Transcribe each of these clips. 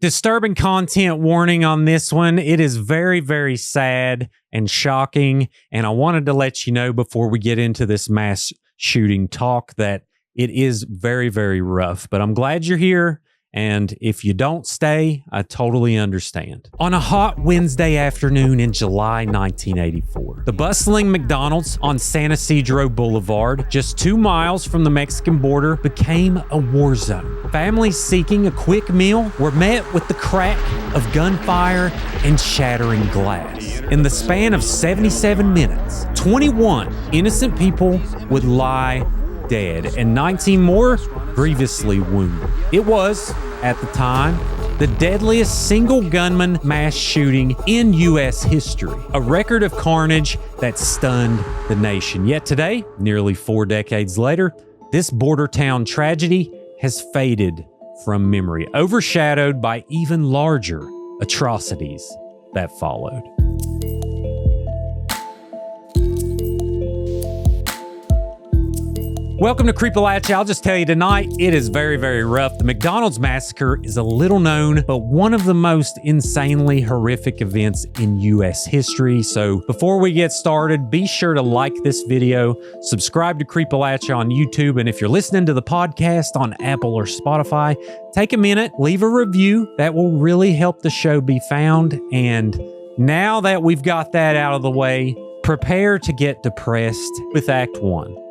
Disturbing content warning on this one. It is very, very sad and shocking. And I wanted to let you know before we get into this mass shooting talk that it is very, very rough. But I'm glad you're here. And if you don't stay, I totally understand. On a hot Wednesday afternoon in July 1984, the bustling McDonald's on San Ysidro Boulevard, just 2 miles from the Mexican border, became a war zone. Families seeking a quick meal were met with the crack of gunfire and shattering glass. In the span of 77 minutes, 21 innocent people would lie dead and 19 more grievously wounded. It was, at the time, the deadliest single gunman mass shooting in U.S. history, a record of carnage that stunned the nation. Yet today, nearly 4 decades later, this border town tragedy has faded from memory, overshadowed by even larger atrocities that followed. Welcome to Creepalachia. I'll just tell you tonight, it is very, very rough. The McDonald's massacre is a little known, but one of the most insanely horrific events in U.S. history. So before we get started, be sure to like this video, subscribe to Creepalachia on YouTube, and if you're listening to the podcast on Apple or Spotify, take a minute, leave a review. That will really help the show be found. And now that we've got that out of the way, prepare to get depressed with Act 1.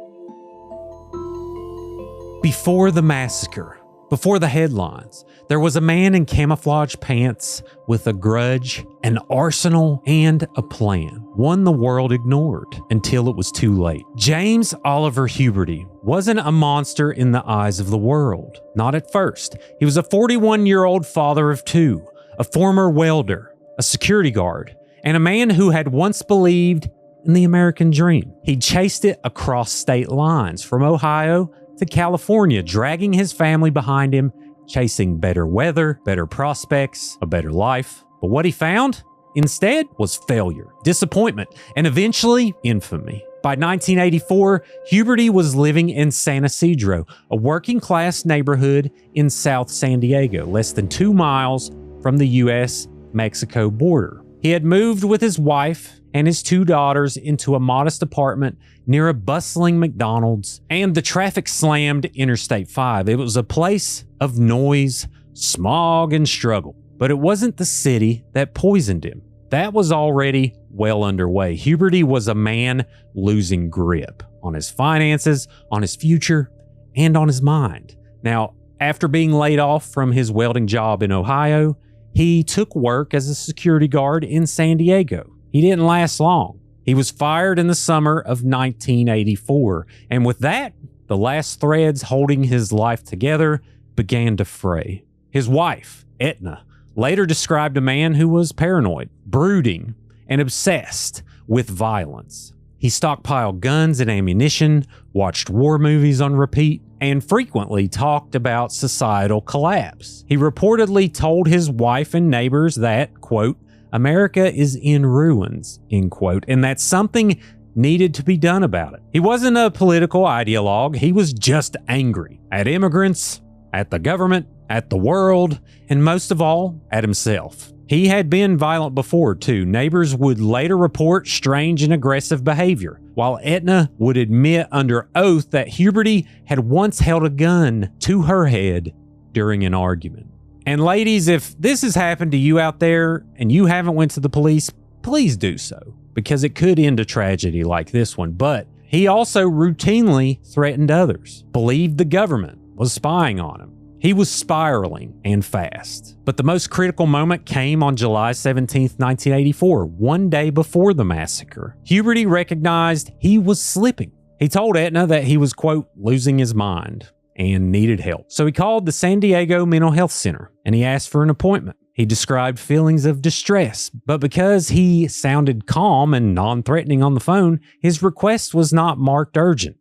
Before the massacre, before the headlines, there was a man in camouflage pants with a grudge, an arsenal, and a plan. One the world ignored until it was too late. James Oliver Huberty wasn't a monster in the eyes of the world. Not at first. He was a 41-year-old father of 2, a former welder, a security guard, and a man who had once believed in the American dream. He chased it across state lines from Ohio to California, dragging his family behind him, chasing better weather, better prospects, a better life. But what he found instead was failure, disappointment, and eventually infamy. By 1984, Huberty was living in San Ysidro, a working-class neighborhood in South San Diego, less than 2 miles from the U.S.-Mexico border. He had moved with his wife and his 2 daughters into a modest apartment near a bustling McDonald's, and the traffic slammed Interstate 5. It was a place of noise, smog, and struggle. But it wasn't the city that poisoned him. That was already well underway. Huberty was a man losing grip on his finances, on his future, and on his mind. Now, after being laid off from his welding job in Ohio, he took work as a security guard in San Diego. He didn't last long. He was fired in the summer of 1984, and with that, the last threads holding his life together began to fray. His wife, Etna, later described a man who was paranoid, brooding, and obsessed with violence. He stockpiled guns and ammunition, watched war movies on repeat, and frequently talked about societal collapse. He reportedly told his wife and neighbors that, quote, America is in ruins, end quote, and that something needed to be done about it. He wasn't a political ideologue. He was just angry at immigrants, at the government, at the world, and most of all, at himself. He had been violent before, too. Neighbors would later report strange and aggressive behavior, while Etna would admit under oath that Huberty had once held a gun to her head during an argument. And ladies, if this has happened to you out there and you haven't went to the police, please do so, because it could end a tragedy like this one. But he also routinely threatened others, believed the government was spying on him. He was spiraling, and fast. But the most critical moment came on July 17, 1984, one day before the massacre. Huberty recognized he was slipping. He told Etna that he was, quote, losing his mind and needed help. So he called the San Diego Mental Health Center, and he asked for an appointment. He described feelings of distress, but because he sounded calm and non-threatening on the phone, his request was not marked urgent.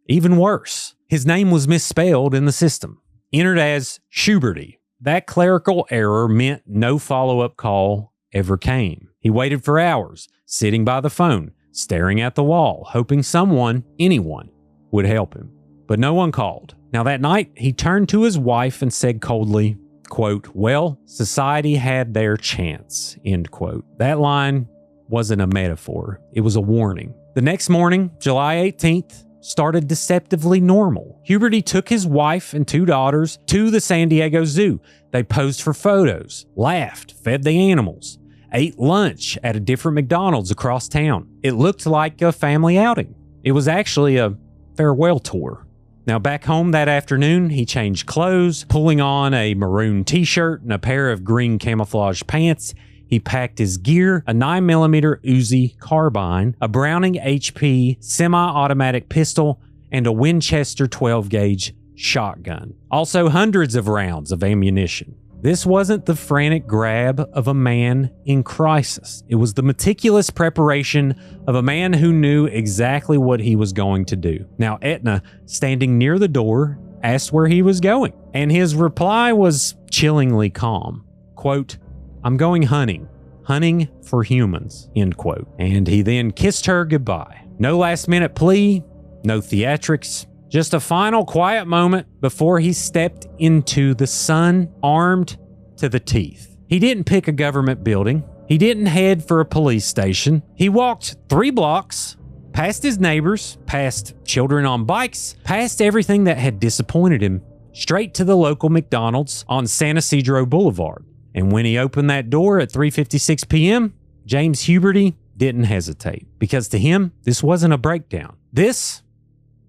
Even worse, his name was misspelled in the system, entered as Schuberty. That clerical error meant no follow-up call ever came. He waited for hours, sitting by the phone, staring at the wall, hoping someone, anyone, would help him. But no one called. Now that night, he turned to his wife and said coldly, quote, "Well, society had their chance," end quote. That line wasn't a metaphor. It was a warning. The next morning, July 18th, started deceptively normal. Huberty took his wife and 2 daughters to the San Diego Zoo. They posed for photos, laughed, fed the animals, ate lunch at a different McDonald's across town. It looked like a family outing. It was actually a farewell tour. Now, back home that afternoon, he changed clothes, pulling on a maroon t-shirt and a pair of green camouflage pants. He packed his gear, a 9mm Uzi carbine, a Browning HP semi-automatic pistol, and a Winchester 12-gauge shotgun. Also, hundreds of rounds of ammunition. This wasn't the frantic grab of a man in crisis. It was the meticulous preparation of a man who knew exactly what he was going to do. Now, Etna, standing near the door, asked where he was going, and his reply was chillingly calm. Quote, "I'm going hunting for humans," end quote. And he then kissed her goodbye. No last-minute plea, no theatrics, just a final quiet moment before he stepped into the sun, armed to the teeth. He didn't pick a government building. He didn't head for a police station. He walked 3 blocks, past his neighbors, past children on bikes, past everything that had disappointed him, straight to the local McDonald's on San Ysidro Boulevard. And when he opened that door at 3:56 p.m., James Huberty didn't hesitate, because to him, this wasn't a breakdown. This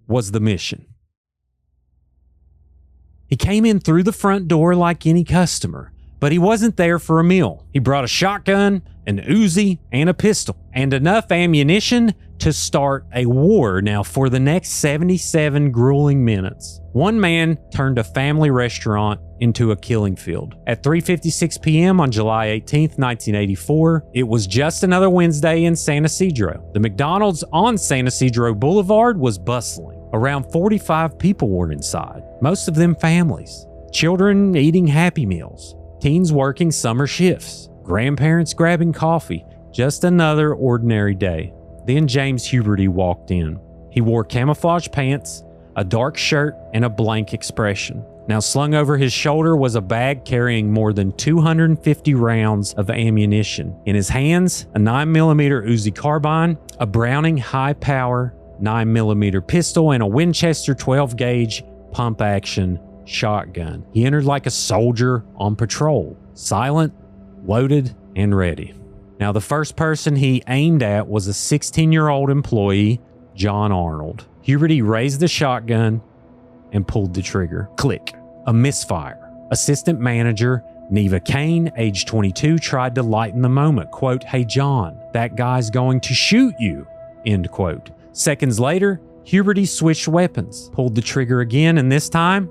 was the mission. He came in through the front door like any customer, but he wasn't there for a meal. He brought a shotgun, an Uzi, and a pistol, and enough ammunition to start a war. Now, for the next 77 grueling minutes, one man turned a family restaurant into a killing field. At 3:56 p.m. on July 18th, 1984, it was just another Wednesday in San Ysidro. The McDonald's on San Ysidro Boulevard was bustling. Around 45 people were inside, most of them families. Children eating Happy Meals, teens working summer shifts, grandparents grabbing coffee. Just another ordinary day. Then James Huberty walked in. He wore camouflage pants, a dark shirt, and a blank expression. Now, slung over his shoulder was a bag carrying more than 250 rounds of ammunition. In his hands, a 9mm Uzi carbine, a Browning high-power 9mm pistol, and a Winchester 12-gauge pump-action shotgun. He entered like a soldier on patrol, silent, loaded, and ready. Now, the first person he aimed at was a 16-year-old employee, John Arnold. Huberty raised the shotgun and pulled the trigger. Click. A misfire. Assistant manager Neva Kane, age 22, tried to lighten the moment. Quote, "Hey, John, that guy's going to shoot you," end quote. Seconds later, Huberty switched weapons, pulled the trigger again, and this time,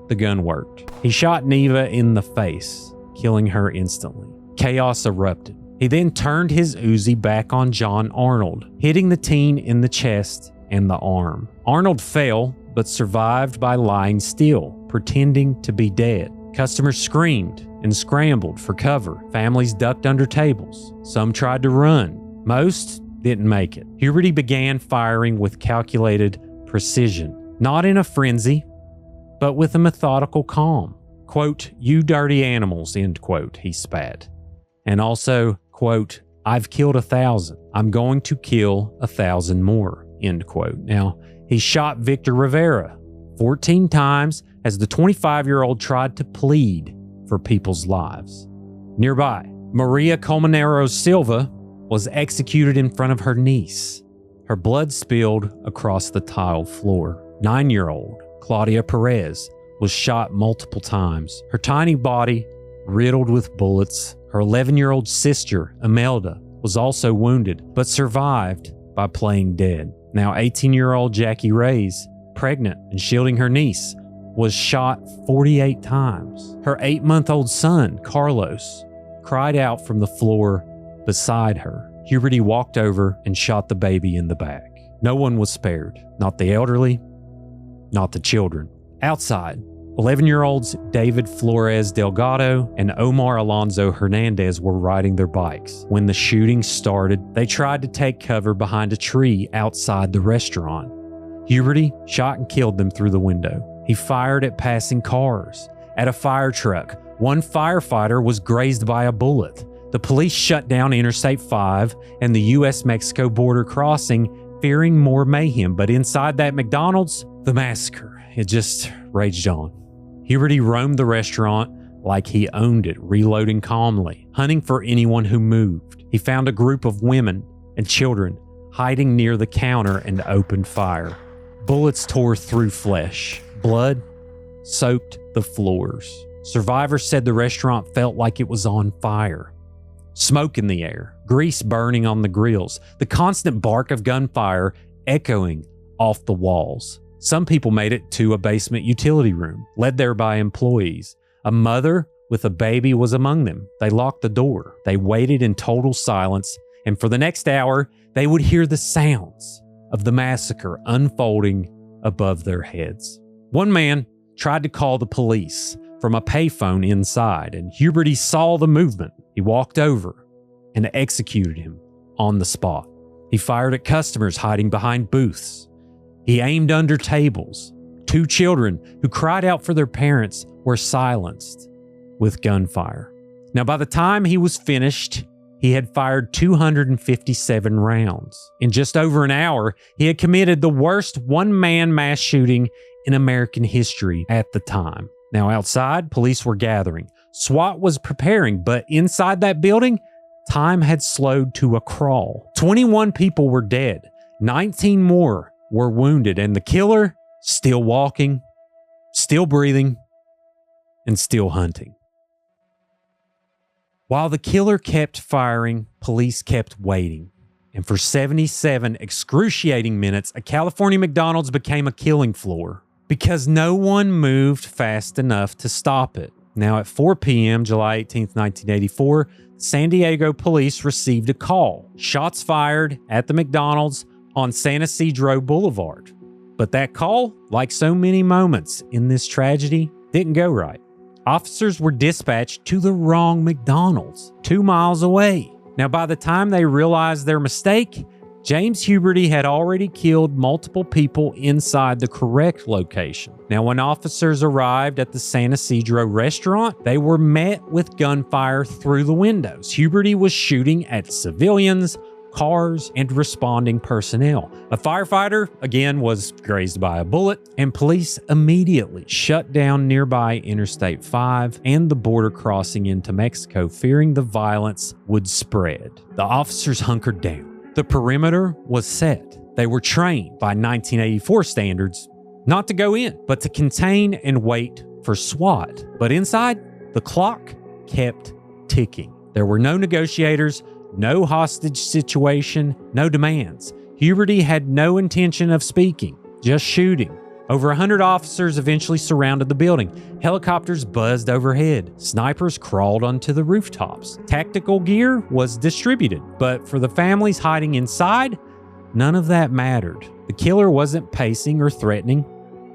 the gun worked. He shot Neva in the face, killing her instantly. Chaos erupted. He then turned his Uzi back on John Arnold, hitting the teen in the chest and the arm. Arnold fell, but survived by lying still, pretending to be dead. Customers screamed and scrambled for cover. Families ducked under tables. Some tried to run. Most didn't make it. Huberty began firing with calculated precision, not in a frenzy, but with a methodical calm. Quote, "You dirty animals," end quote, he spat. And also, quote, "I've killed 1,000. I'm going to kill 1,000 more," end quote. Now, he shot Victor Rivera 14 times as the 25-year-old tried to plead for people's lives. Nearby, Maria Colmenares Silva was executed in front of her niece. Her blood spilled across the tiled floor. 9-year-old Claudia Perez was shot multiple times, her tiny body riddled with bullets. Her 11-year-old sister, Imelda, was also wounded, but survived by playing dead. Now 18-year-old Jackie Reyes, pregnant and shielding her niece, was shot 48 times. Her 8-month-old son, Carlos, cried out from the floor beside her. Huberty walked over and shot the baby in the back. No one was spared, not the elderly, not the children. Outside, 11-year-olds David Flores Delgado and Omar Alonso Hernandez were riding their bikes. When the shooting started, they tried to take cover behind a tree outside the restaurant. Huberty shot and killed them through the window. He fired at passing cars, at a fire truck, One firefighter was grazed by a bullet. The police shut down Interstate 5 and the U.S.-Mexico border crossing, fearing more mayhem. But inside that McDonald's, the massacre, it just raged on. Huberty roamed the restaurant like he owned it, reloading calmly, hunting for anyone who moved. He found a group of women and children hiding near the counter and opened fire. Bullets tore through flesh. Blood soaked the floors. Survivors said the restaurant felt like it was on fire. Smoke in the air, grease burning on the grills, the constant bark of gunfire echoing off the walls. Some people made it to a basement utility room, led there by employees. A mother with a baby was among them. They locked the door. They waited in total silence, and for the next hour, they would hear the sounds of the massacre unfolding above their heads. One man tried to call the police from a payphone inside, and Huberty saw the movement. He walked over and executed him on the spot. He fired at customers hiding behind booths. He aimed under tables. 2 children who cried out for their parents were silenced with gunfire. Now, by the time he was finished, he had fired 257 rounds. In just over an hour, he had committed the worst one-man mass shooting in American history at the time. Now, outside, police were gathering. SWAT was preparing, but inside that building, time had slowed to a crawl. 21 people were dead. 19 more were wounded, and the killer still walking, still breathing, and still hunting. While the killer kept firing, police kept waiting. And for 77 excruciating minutes, a California McDonald's became a killing floor because no one moved fast enough to stop it. Now, at 4 p.m., July 18th, 1984, San Diego police received a call. Shots fired at the McDonald's on San Ysidro Boulevard. But that call, like so many moments in this tragedy, didn't go right. Officers were dispatched to the wrong McDonald's, 2 miles away. Now, by the time they realized their mistake, James Huberty had already killed multiple people inside the correct location. Now, when officers arrived at the San Ysidro restaurant, they were met with gunfire through the windows. Huberty was shooting at civilians, cars, and responding personnel. A firefighter, again, was grazed by a bullet, and police immediately shut down nearby Interstate 5 and the border crossing into Mexico, fearing the violence would spread. The officers hunkered down. The perimeter was set. They were trained by 1984 standards not to go in, but to contain and wait for SWAT. But inside, the clock kept ticking. There were no negotiators, no hostage situation, no demands. Huberty had no intention of speaking, just shooting. Over 100 officers eventually surrounded the building. Helicopters buzzed overhead. Snipers crawled onto the rooftops. Tactical gear was distributed, but for the families hiding inside, none of that mattered. The killer wasn't pacing or threatening.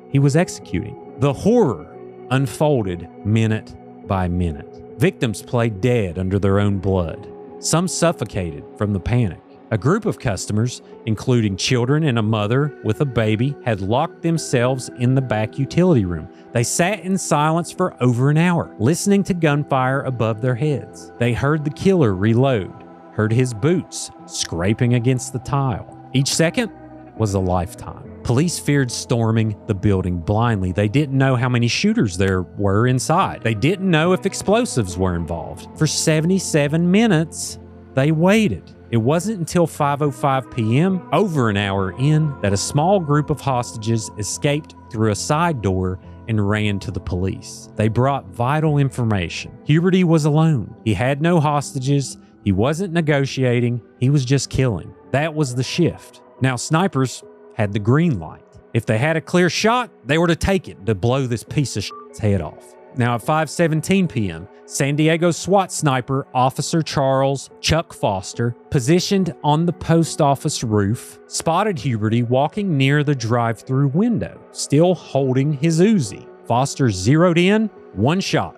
He was executing. The horror unfolded minute by minute. Victims played dead under their own blood. Some suffocated from the panic. A group of customers, including children and a mother with a baby, had locked themselves in the back utility room. They sat in silence for over an hour, listening to gunfire above their heads. They heard the killer reload, heard his boots scraping against the tile. Each second was a lifetime. Police feared storming the building blindly. They didn't know how many shooters there were inside. They didn't know if explosives were involved. For 77 minutes, they waited. It wasn't until 5:05 p.m., over an hour in, that a small group of hostages escaped through a side door and ran to the police. They brought vital information. Huberty was alone. He had no hostages. He wasn't negotiating. He was just killing. That was the shift. Now, snipers had the green light. If they had a clear shot, they were to take it to blow this piece of shit's head off. Now, at 5:17 p.m., San Diego SWAT sniper Officer Charles Chuck Foster, positioned on the post office roof, spotted Huberty walking near the drive-through window, still holding his Uzi. Foster zeroed in, one shot,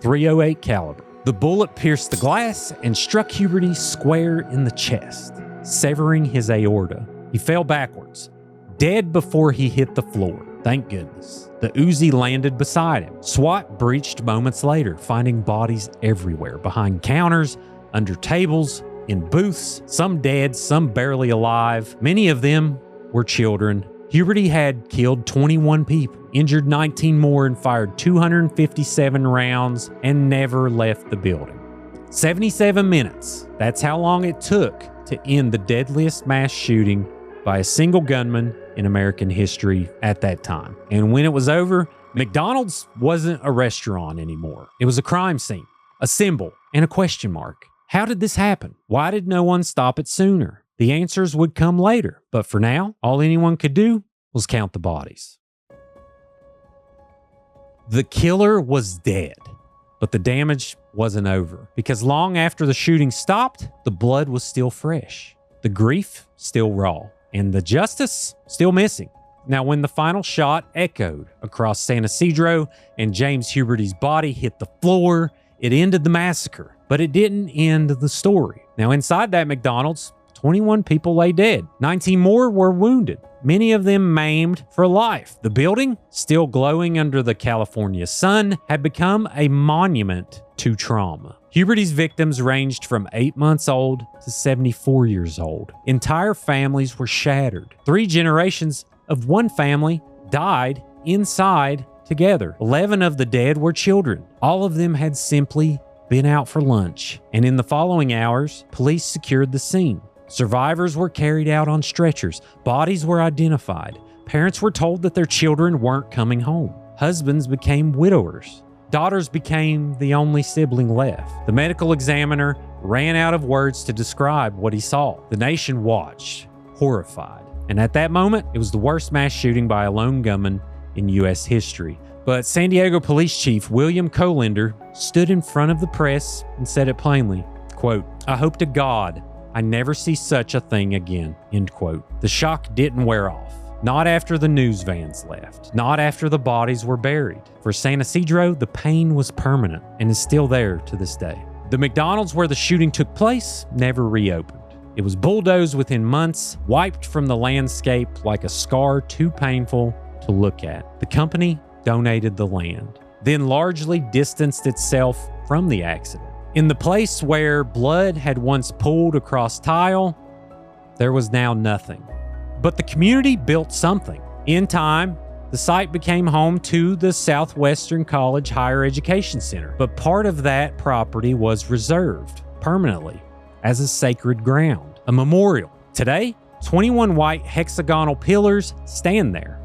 .308 caliber. The bullet pierced the glass and struck Huberty square in the chest, severing his aorta. He fell backwards, dead before he hit the floor. Thank goodness. The Uzi landed beside him. SWAT breached moments later, finding bodies everywhere, behind counters, under tables, in booths, some dead, some barely alive. Many of them were children. Huberty had killed 21 people, injured 19 more, and fired 257 rounds and never left the building. 77 minutes. That's how long it took to end the deadliest mass shooting by a single gunman in American history at that time. And when it was over, McDonald's wasn't a restaurant anymore. It was a crime scene, a symbol, and a question mark. How did this happen? Why did no one stop it sooner? The answers would come later, but for now, all anyone could do was count the bodies. The killer was dead, but the damage wasn't over, because long after the shooting stopped, the blood was still fresh, the grief still raw, and the justice still missing. Now, when the final shot echoed across San Ysidro and James Huberty's body hit the floor, it ended the massacre, but it didn't end the story. Now, inside that McDonald's, 21 people lay dead. 19 more were wounded, many of them maimed for life. The building, still glowing under the California sun, had become a monument to trauma. Huberty's victims ranged from 8 months old to 74 years old. Entire families were shattered. 3 generations of one family died inside together. 11 of the dead were children. All of them had simply been out for lunch. And in the following hours, police secured the scene. Survivors were carried out on stretchers. Bodies were identified. Parents were told that their children weren't coming home. Husbands became widowers. Daughters became the only sibling left. The medical examiner ran out of words to describe what he saw. The nation watched, horrified. And at that moment, it was the worst mass shooting by a lone gunman in U.S. history. But San Diego Police Chief William Colinder stood in front of the press and said it plainly, quote, "I hope to God I never see such a thing again," end quote. The shock didn't wear off. Not after the news vans left. Not after the bodies were buried. For San Ysidro, the pain was permanent and is still there to this day. The McDonald's where the shooting took place never reopened. It was bulldozed within months, wiped from the landscape like a scar too painful to look at. The company donated the land, then largely distanced itself from the accident. In the place where blood had once pooled across tile, there was now nothing. But the community built something. In time, the site became home to the Southwestern College Higher Education Center, but part of that property was reserved permanently as a sacred ground, a memorial. Today, 21 white hexagonal pillars stand there,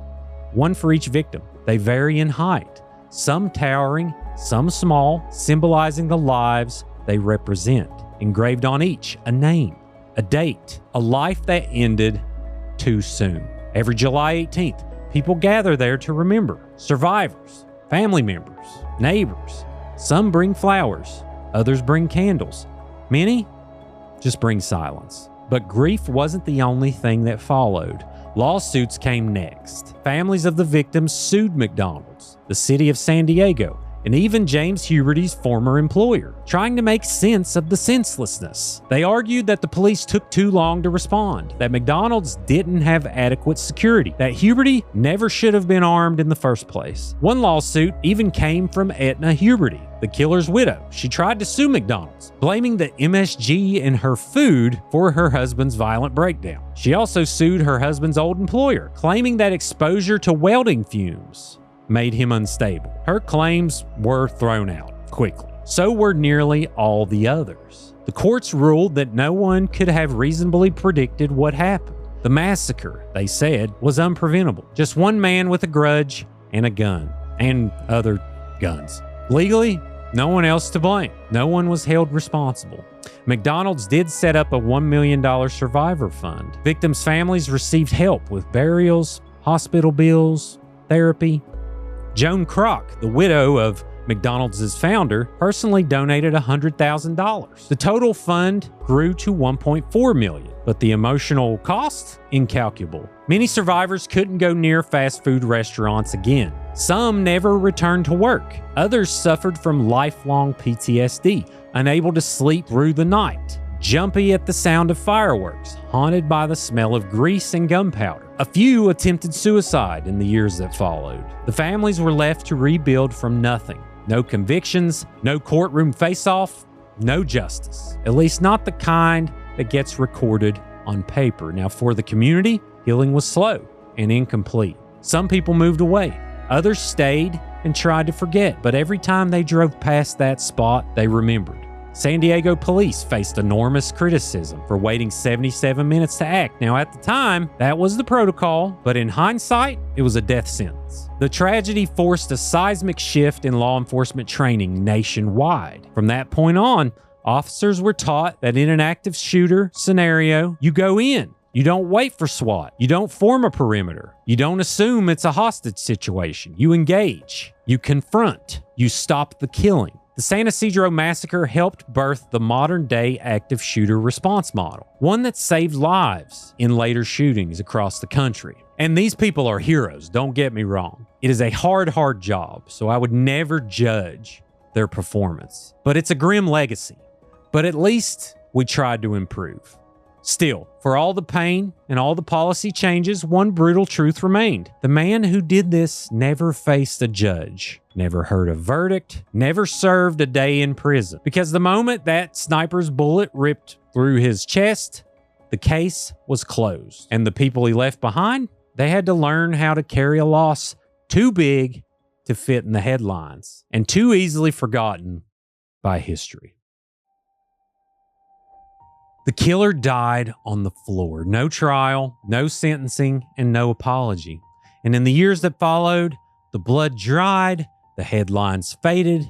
one for each victim. They vary in height, some towering, some small, symbolizing the lives they represent. Engraved on each, a name, a date, a life that ended too soon. Every July 18th, people gather there to remember survivors, family members, neighbors. Some bring flowers, others bring candles. Many just bring silence. But grief wasn't the only thing that followed. Lawsuits came next. Families of the victims sued McDonald's, the city of San Diego, and even James Huberty's former employer, trying to make sense of the senselessness. They argued that the police took too long to respond, that McDonald's didn't have adequate security, that Huberty never should have been armed in the first place. One lawsuit even came from Etna Huberty, the killer's widow. She tried to sue McDonald's, blaming the MSG in her food for her husband's violent breakdown. She also sued her husband's old employer, claiming that exposure to welding fumes made him unstable. Her claims were thrown out quickly. So were nearly all the others. The courts ruled that no one could have reasonably predicted what happened. The massacre, they said, was unpreventable. Just one man with a grudge and a gun, and other guns. Legally, no one else to blame. No one was held responsible. McDonald's did set up a $1 million survivor fund. Victims' families received help with burials, hospital bills, therapy. Joan Kroc, the widow of McDonald's founder, personally donated $100,000. The total fund grew to $1.4 million, but the emotional cost, incalculable. Many survivors couldn't go near fast food restaurants again. Some never returned to work. Others suffered from lifelong PTSD, unable to sleep through the night. jumpy at the sound of fireworks, haunted by the smell of grease and gunpowder. A few attempted suicide in the years that followed. The families were left to rebuild from nothing. No convictions, no courtroom face-off, no justice. At least not the kind that gets recorded on paper. Now, for the community, healing was slow and incomplete. Some people moved away. Others stayed and tried to forget, but every time they drove past that spot, they remembered. San Diego police faced enormous criticism for waiting 77 minutes to act. Now, at the time, that was the protocol, but in hindsight, it was a death sentence. The tragedy forced a seismic shift in law enforcement training nationwide. From that point on, officers were taught that in an active shooter scenario, you go in. You don't wait for SWAT. You don't form a perimeter. You don't assume it's a hostage situation. You engage. You confront. You stop the killing. The San Ysidro Massacre helped birth the modern-day active shooter response model, one that saved lives in later shootings across the country. And these people are heroes, don't get me wrong. It is a hard job, so I would never judge their performance. But it's a grim legacy. But at least we tried to improve. Still, for all the pain and all the policy changes, one brutal truth remained. The man who did this never faced a judge, never heard a verdict, never served a day in prison. Because the moment that sniper's bullet ripped through his chest, the case was closed. And the people he left behind, they had to learn how to carry a loss too big to fit in the headlines and too easily forgotten by history. The killer died on the floor. No trial, no sentencing, and no apology. And in the years that followed, the blood dried, the headlines faded,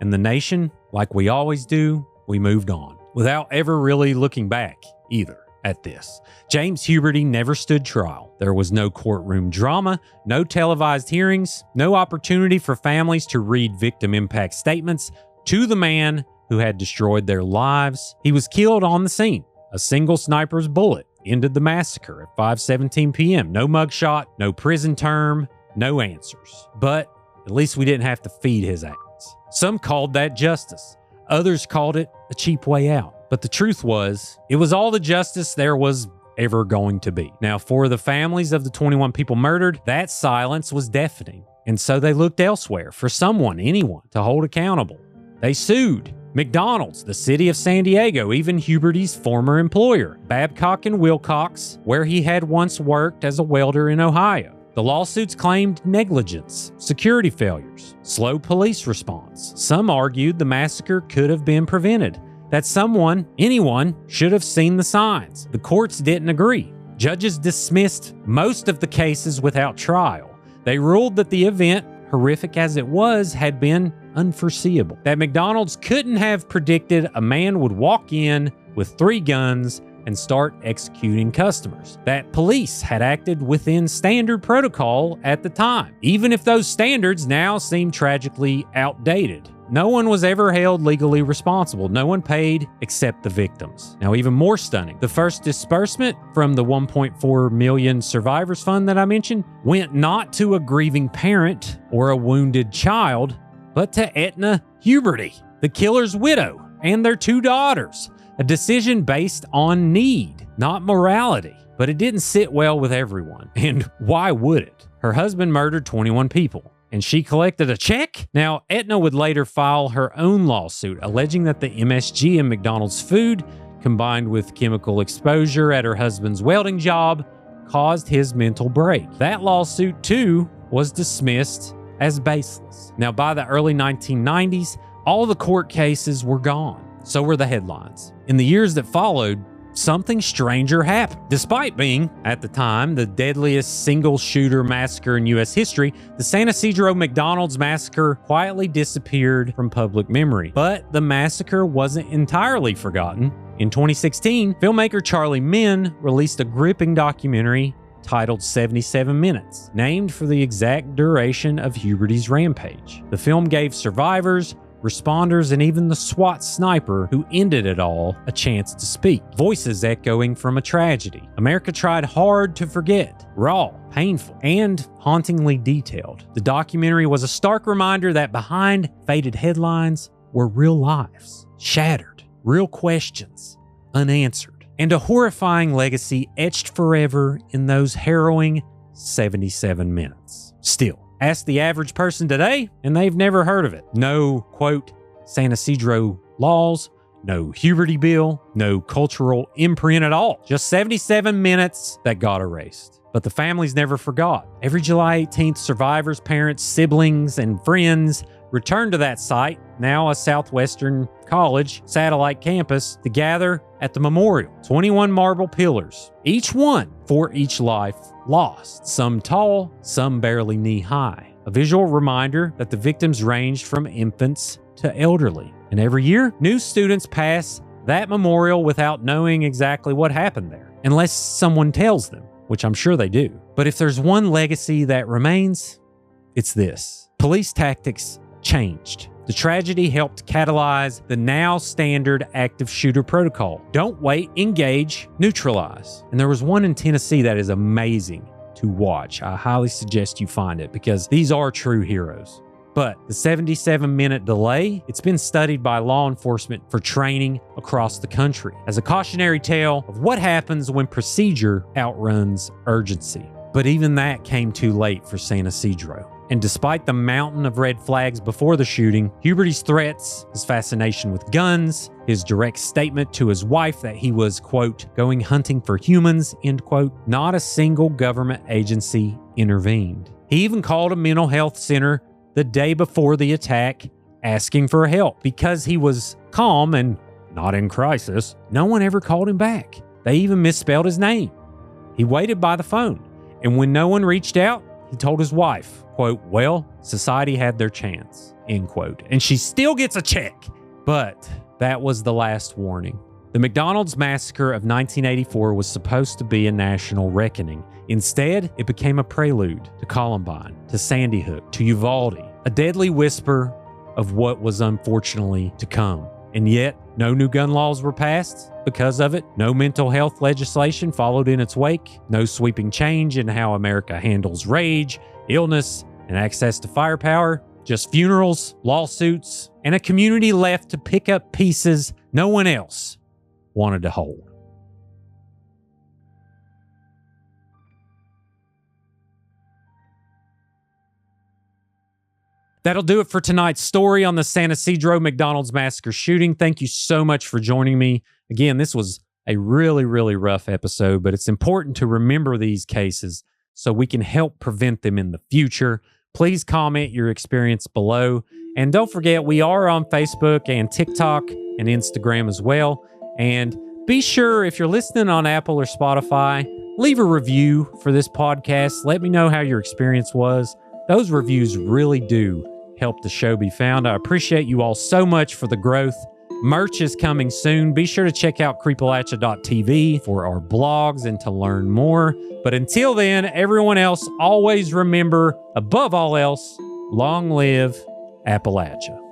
and the nation, like we always do, we moved on. Without ever really looking back either at this. James Huberty never stood trial. There was no courtroom drama, no televised hearings, no opportunity for families to read victim impact statements to the man who had destroyed their lives. He was killed on the scene. A single sniper's bullet ended the massacre at 5:17 p.m. No mugshot, no prison term, no answers. But at least we didn't have to feed his acts. Some called that justice. Others called it a cheap way out. But the truth was, it was all the justice there was ever going to be. Now, for the families of the 21 people murdered, that silence was deafening. And so they looked elsewhere for someone, anyone, to hold accountable. They sued McDonald's, the city of San Diego, even Huberty's former employer, Babcock & Wilcox, where he had once worked as a welder in Ohio. The lawsuits claimed negligence, security failures, slow police response. Some argued the massacre could have been prevented, that someone, anyone, should have seen the signs. The courts didn't agree. Judges dismissed most of the cases without trial. They ruled that the event, horrific as it was, had been unforeseeable. That McDonald's couldn't have predicted a man would walk in with 3 guns and start executing customers. That police had acted within standard protocol at the time, even if those standards now seem tragically outdated. No one was ever held legally responsible. No one paid except the victims. Now, even more stunning, the first disbursement from the $1.4 million Survivors Fund that I mentioned went not to a grieving parent or a wounded child, but to Etna Huberty, the killer's widow, and their 2 daughters. A decision based on need, not morality. But it didn't sit well with everyone. And why would it? Her husband murdered 21 people, and she collected a check? Now, Etna would later file her own lawsuit, alleging that the MSG in McDonald's food, combined with chemical exposure at her husband's welding job, caused his mental break. That lawsuit, too, was dismissed as baseless. Now, by the early 1990s, all the court cases were gone. So were the headlines. In the years that followed, something stranger happened. Despite being, at the time, the deadliest single-shooter massacre in U.S. history, the San Ysidro McDonald's massacre quietly disappeared from public memory. But the massacre wasn't entirely forgotten. In 2016, filmmaker Charlie Min released a gripping documentary titled 77 Minutes, named for the exact duration of Huberty's rampage. The film gave survivors, responders, and even the SWAT sniper who ended it all a chance to speak. Voices echoing from a tragedy America tried hard to forget. Raw, painful, and hauntingly detailed. The documentary was a stark reminder that behind faded headlines were real lives, shattered, real questions, unanswered, and a horrifying legacy etched forever in those harrowing 77 minutes. Still, ask the average person today, and they've never heard of it. No, quote, San Ysidro laws, no Huberty Bill, no cultural imprint at all. Just 77 minutes that got erased. But the families never forgot. Every July 18th, survivors, parents, siblings, and friends returned to that site, now a Southwestern College satellite campus, to gather at the memorial. 21 marble pillars, each one for each life lost, some tall, some barely knee-high. A visual reminder that the victims ranged from infants to elderly. And every year, new students pass that memorial without knowing exactly what happened there, unless someone tells them, which I'm sure they do. But if there's one legacy that remains, it's this. Police tactics changed. The tragedy helped catalyze the now standard active shooter protocol. Don't wait, engage, neutralize. And there was one in Tennessee that is amazing to watch. I highly suggest you find it because these are true heroes. But the 77-minute delay, it's been studied by law enforcement for training across the country as a cautionary tale of what happens when procedure outruns urgency. But even that came too late for San Ysidro. And despite the mountain of red flags before the shooting, Huberty's threats, his fascination with guns, his direct statement to his wife that he was, quote, going hunting for humans, end quote, not a single government agency intervened. He even called a mental health center the day before the attack, asking for help. Because he was calm and not in crisis, no one ever called him back. They even misspelled his name. He waited by the phone, and when no one reached out, he told his wife, quote, well, society had their chance, end quote. And she still gets a check. But that was the last warning. The McDonald's Massacre of 1984 was supposed to be a national reckoning. Instead, it became a prelude to Columbine, to Sandy Hook, to Uvalde, a deadly whisper of what was unfortunately to come. And yet, no new gun laws were passed because of it. No mental health legislation followed in its wake. No sweeping change in how America handles rage, illness, and access to firepower. Just funerals, lawsuits, and a community left to pick up pieces no one else wanted to hold. That'll do it for tonight's story on the San Ysidro McDonald's Massacre shooting. Thank you so much for joining me. Again, this was a really, really rough episode, but it's important to remember these cases so we can help prevent them in the future. Please comment your experience below. And don't forget, we are on Facebook and TikTok and Instagram as well. And be sure, if you're listening on Apple or Spotify, leave a review for this podcast. Let me know how your experience was. Those reviews really do help the show be found. I appreciate you all so much for the growth. Merch is coming soon. Be sure to check out Creepalachia.tv for our blogs and to learn more. But until then, everyone else, always remember, above all else, long live Appalachia.